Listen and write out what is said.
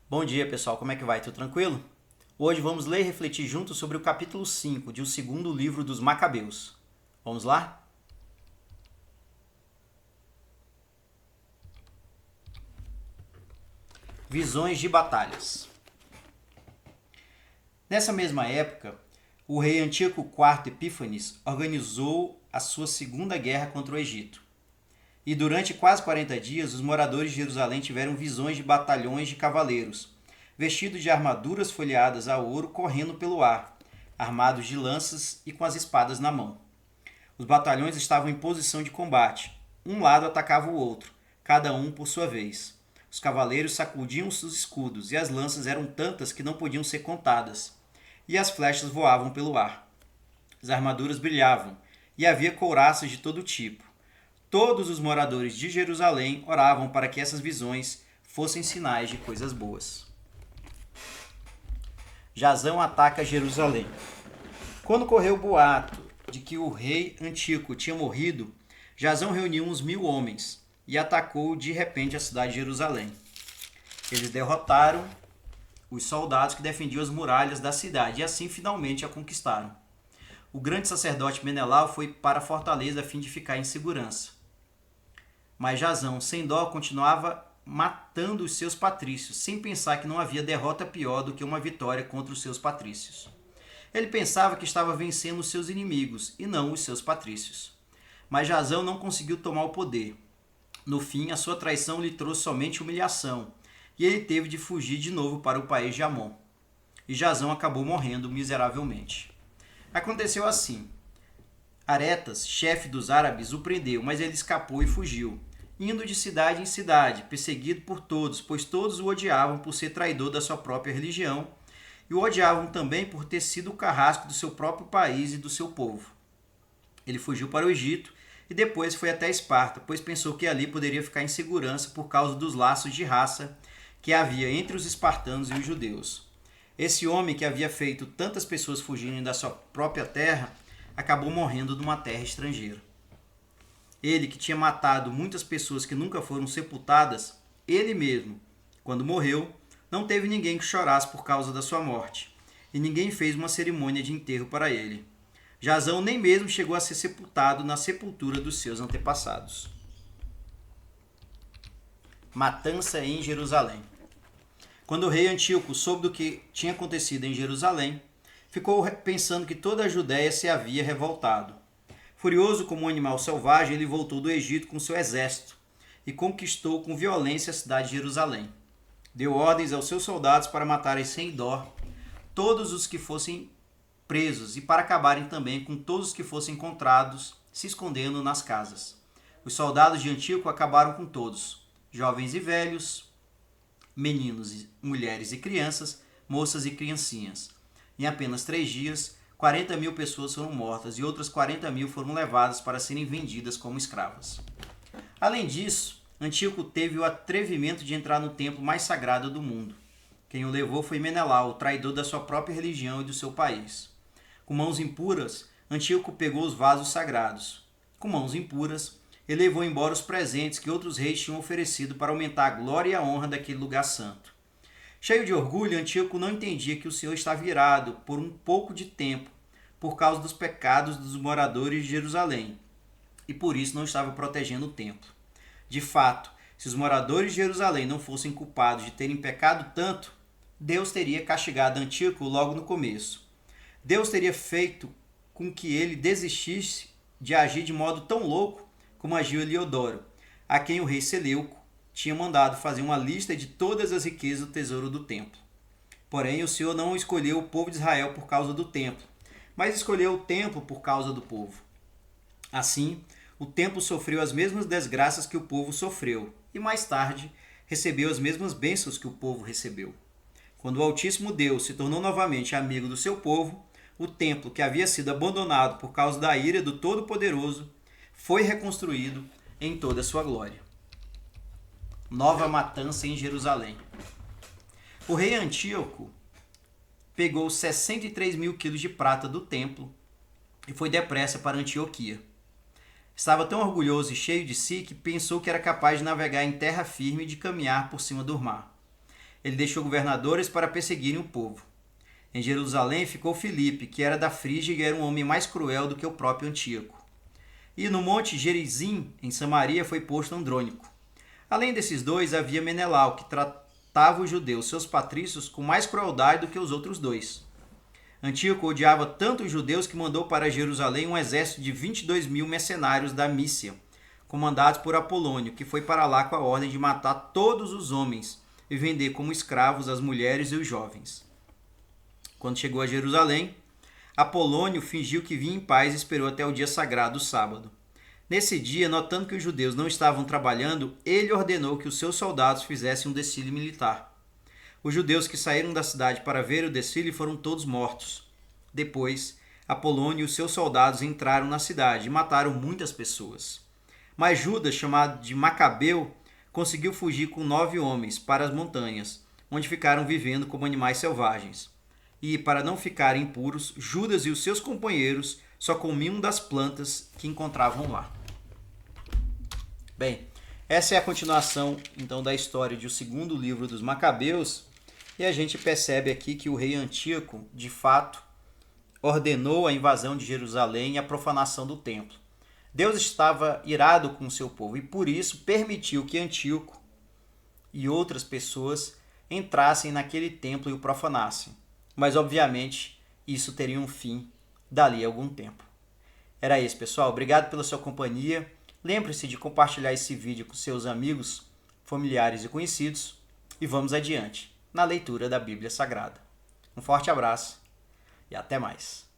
Bom dia, pessoal. Como é que vai? Tudo tranquilo? Hoje vamos ler e refletir juntos sobre o capítulo 5 de O Segundo Livro dos Macabeus. Vamos lá? Visões de batalhas. Nessa mesma época, o rei Antíoco IV Epífanes organizou a sua segunda guerra contra o Egito. E durante quase 40 dias, os moradores de Jerusalém tiveram visões de batalhões de cavaleiros, vestidos de armaduras folheadas a ouro, correndo pelo ar, armados de lanças e com as espadas na mão. Os batalhões estavam em posição de combate. Um lado atacava o outro, cada um por sua vez. Os cavaleiros sacudiam os escudos, e as lanças eram tantas que não podiam ser contadas, e as flechas voavam pelo ar. As armaduras brilhavam, e havia couraças de todo tipo. Todos os moradores de Jerusalém oravam para que essas visões fossem sinais de coisas boas. Jazão ataca Jerusalém. Quando correu o boato de que o rei Antíoco tinha morrido, Jazão reuniu uns 1000 homens e atacou de repente a cidade de Jerusalém. Eles derrotaram os soldados que defendiam as muralhas da cidade e assim finalmente a conquistaram. O grande sacerdote Menelau foi para a fortaleza a fim de ficar em segurança. Mas Jazão, sem dó, continuava matando os seus patrícios, sem pensar que não havia derrota pior do que uma vitória contra os seus patrícios. Ele pensava que estava vencendo os seus inimigos e não os seus patrícios. Mas Jazão não conseguiu tomar o poder. No fim, a sua traição lhe trouxe somente humilhação, e ele teve de fugir de novo para o país de Amon. E Jazão acabou morrendo miseravelmente. Aconteceu assim. Aretas, chefe dos árabes, o prendeu, mas ele escapou e fugiu, indo de cidade em cidade, perseguido por todos, pois todos o odiavam por ser traidor da sua própria religião, e o odiavam também por ter sido o carrasco do seu próprio país e do seu povo. Ele fugiu para o Egito e depois foi até Esparta, pois pensou que ali poderia ficar em segurança por causa dos laços de raça que havia entre os espartanos e os judeus. Esse homem que havia feito tantas pessoas fugirem da sua própria terra, acabou morrendo numa terra estrangeira. Ele que tinha matado muitas pessoas que nunca foram sepultadas, ele mesmo, quando morreu, não teve ninguém que chorasse por causa da sua morte, e ninguém fez uma cerimônia de enterro para ele. Jazão nem mesmo chegou a ser sepultado na sepultura dos seus antepassados. Matança em Jerusalém. Quando o rei Antíoco soube do que tinha acontecido em Jerusalém, ficou pensando que toda a Judéia se havia revoltado. Furioso como um animal selvagem, ele voltou do Egito com seu exército e conquistou com violência a cidade de Jerusalém. Deu ordens aos seus soldados para matarem sem dó todos os que fossem presos e para acabarem também com todos os que fossem encontrados se escondendo nas casas. Os soldados de Antíoco acabaram com todos, jovens e velhos, meninos, mulheres e crianças, moças e criancinhas. Em apenas 3 dias, 40.000 pessoas foram mortas e outras 40.000 foram levadas para serem vendidas como escravas. Além disso, Antíoco teve o atrevimento de entrar no templo mais sagrado do mundo. Quem o levou foi Menelau, o traidor da sua própria religião e do seu país. Com mãos impuras, Antíoco pegou os vasos sagrados. Com mãos impuras, ele levou embora os presentes que outros reis tinham oferecido para aumentar a glória e a honra daquele lugar santo. Cheio de orgulho, Antíoco não entendia que o Senhor estava irado por um pouco de tempo por causa dos pecados dos moradores de Jerusalém, e por isso não estava protegendo o templo. De fato, se os moradores de Jerusalém não fossem culpados de terem pecado tanto, Deus teria castigado Antíoco logo no começo. Deus teria feito com que ele desistisse de agir de modo tão louco como agiu Eliodoro, a quem o rei Seleuco tinha mandado fazer uma lista de todas as riquezas do tesouro do templo. Porém, o Senhor não escolheu o povo de Israel por causa do templo, mas escolheu o templo por causa do povo. Assim, o templo sofreu as mesmas desgraças que o povo sofreu, e mais tarde recebeu as mesmas bênçãos que o povo recebeu. Quando o Altíssimo Deus se tornou novamente amigo do seu povo, o templo que havia sido abandonado por causa da ira do Todo-Poderoso foi reconstruído em toda a sua glória. Nova matança em Jerusalém. O rei Antíoco pegou 63.000 quilos de prata do templo e foi depressa para Antioquia. Estava tão orgulhoso e cheio de si que pensou que era capaz de navegar em terra firme e de caminhar por cima do mar. Ele deixou governadores para perseguirem o povo. Em Jerusalém ficou Filipe, que era da Frígia e era um homem mais cruel do que o próprio Antíoco. E no monte Gerizim, em Samaria, foi posto Andrônico. Além desses dois, havia Menelau, que tratava os judeus, seus patrícios, com mais crueldade do que os outros dois. Antíoco odiava tanto os judeus que mandou para Jerusalém um exército de 22.000 mercenários da Mícia, comandados por Apolônio, que foi para lá com a ordem de matar todos os homens e vender como escravos as mulheres e os jovens. Quando chegou a Jerusalém, Apolônio fingiu que vinha em paz e esperou até o dia sagrado, o sábado. Nesse dia, notando que os judeus não estavam trabalhando, ele ordenou que os seus soldados fizessem um desfile militar. Os judeus que saíram da cidade para ver o desfile foram todos mortos. Depois, Apolônio e os seus soldados entraram na cidade e mataram muitas pessoas. Mas Judas, chamado de Macabeu, conseguiu fugir com 9 homens para as montanhas, onde ficaram vivendo como animais selvagens. E, para não ficarem impuros, Judas e os seus companheiros só comiam das plantas que encontravam lá. Bem, essa é a continuação, então, da história do segundo livro dos Macabeus, e a gente percebe aqui que o rei Antíoco, de fato, ordenou a invasão de Jerusalém e a profanação do templo. Deus estava irado com o seu povo e, por isso, permitiu que Antíoco e outras pessoas entrassem naquele templo e o profanassem. Mas, obviamente, isso teria um fim dali a algum tempo. Era isso, pessoal. Obrigado pela sua companhia. Lembre-se de compartilhar esse vídeo com seus amigos, familiares e conhecidos. E vamos adiante na leitura da Bíblia Sagrada. Um forte abraço e até mais.